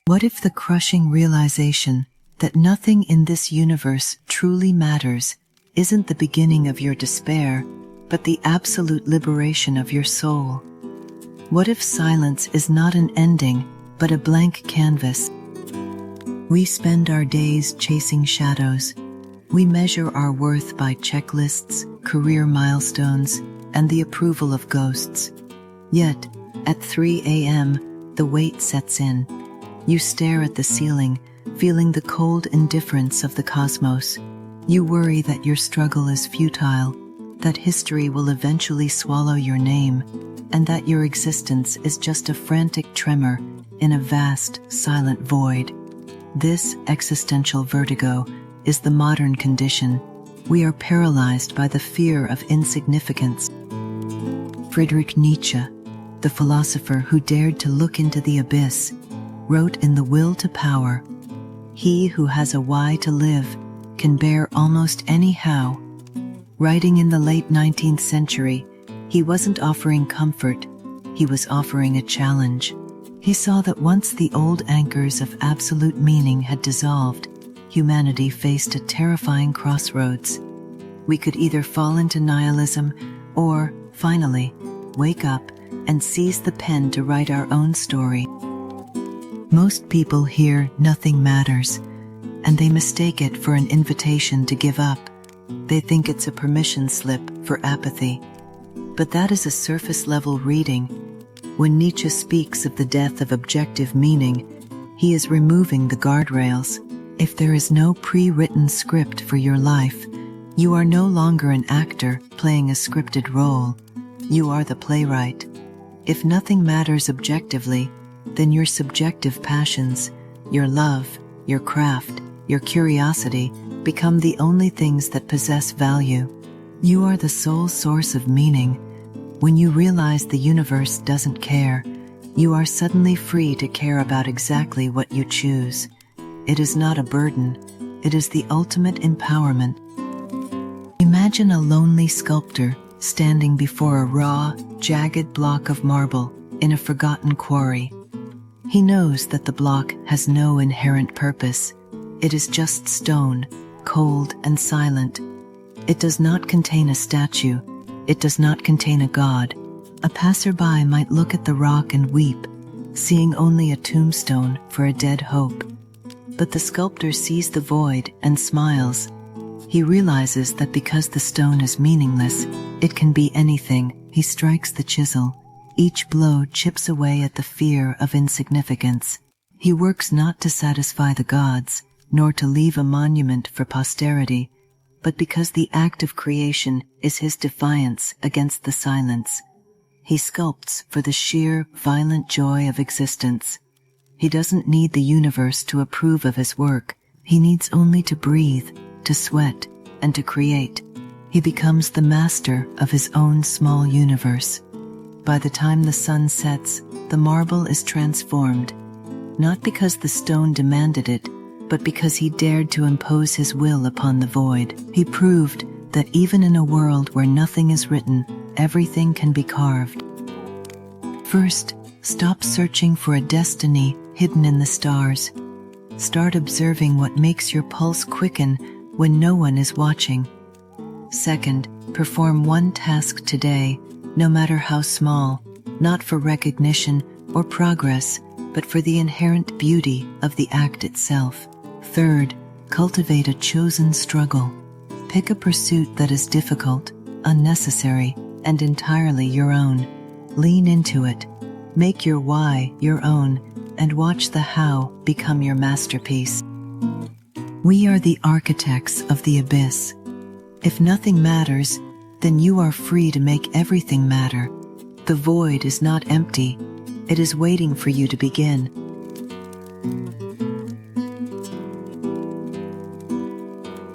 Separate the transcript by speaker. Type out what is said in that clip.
Speaker 1: What if the crushing realization that nothing in this universe truly matters isn't the beginning of your despair, but the absolute liberation of your soul? What if silence is not an ending, but a blank canvas? We spend our days chasing shadows. We measure our worth by checklists, career milestones, and the approval of ghosts. Yet, at 3 a.m., the weight sets in. You stare at the ceiling, feeling the cold indifference of the cosmos. You worry that your struggle is futile, that history will eventually swallow your name, and that your existence is just a frantic tremor in a vast, silent void. This existential vertigo is the modern condition. We are paralyzed by the fear of insignificance. Friedrich Nietzsche, the philosopher who dared to look into the abyss, wrote in The Will to Power, "He who has a why to live can bear almost any how." Writing in the late 19th century, he wasn't offering comfort, he was offering a challenge. He saw that once the old anchors of absolute meaning had dissolved, humanity faced a terrifying crossroads. We could either fall into nihilism or, finally, wake up and seize the pen to write our own story. Most people hear "nothing matters," and they mistake it for an invitation to give up. They think it's a permission slip for apathy. But that is a surface-level reading. When Nietzsche speaks of the death of objective meaning, he is removing the guardrails. If there is no pre-written script for your life, you are no longer an actor playing a scripted role. You are the playwright. If nothing matters objectively, then your subjective passions, your love, your craft, your curiosity become the only things that possess value. You are the sole source of meaning. When you realize the universe doesn't care, you are suddenly free to care about exactly what you choose. It is not a burden, it is the ultimate empowerment. Imagine a lonely sculptor standing before a raw, jagged block of marble in a forgotten quarry. He knows that the block has no inherent purpose. It is just stone, cold and silent. It does not contain a statue. It does not contain a god. A passerby might look at the rock and weep, seeing only a tombstone for a dead hope. But the sculptor sees the void and smiles. He realizes that because the stone is meaningless, it can be anything. He strikes the chisel. Each blow chips away at the fear of insignificance. He works not to satisfy the gods, nor to leave a monument for posterity, but because the act of creation is his defiance against the silence. He sculpts for the sheer, violent joy of existence. He doesn't need the universe to approve of his work. He needs only to breathe, to sweat, and to create. He becomes the master of his own small universe. By the time the sun sets, the marble is transformed, not because the stone demanded it, but because he dared to impose his will upon the void. He proved that even in a world where nothing is written, everything can be carved. First, stop searching for a destiny hidden in the stars. Start observing what makes your pulse quicken when no one is watching. Second, perform one task today, no matter how small, not for recognition or progress, but for the inherent beauty of the act itself. Third, cultivate a chosen struggle. Pick a pursuit that is difficult, unnecessary, and entirely your own. Lean into it. Make your why your own, and watch the how become your masterpiece. We are the architects of the abyss. If nothing matters, then you are free to make everything matter. The void is not empty. It is waiting for you to begin.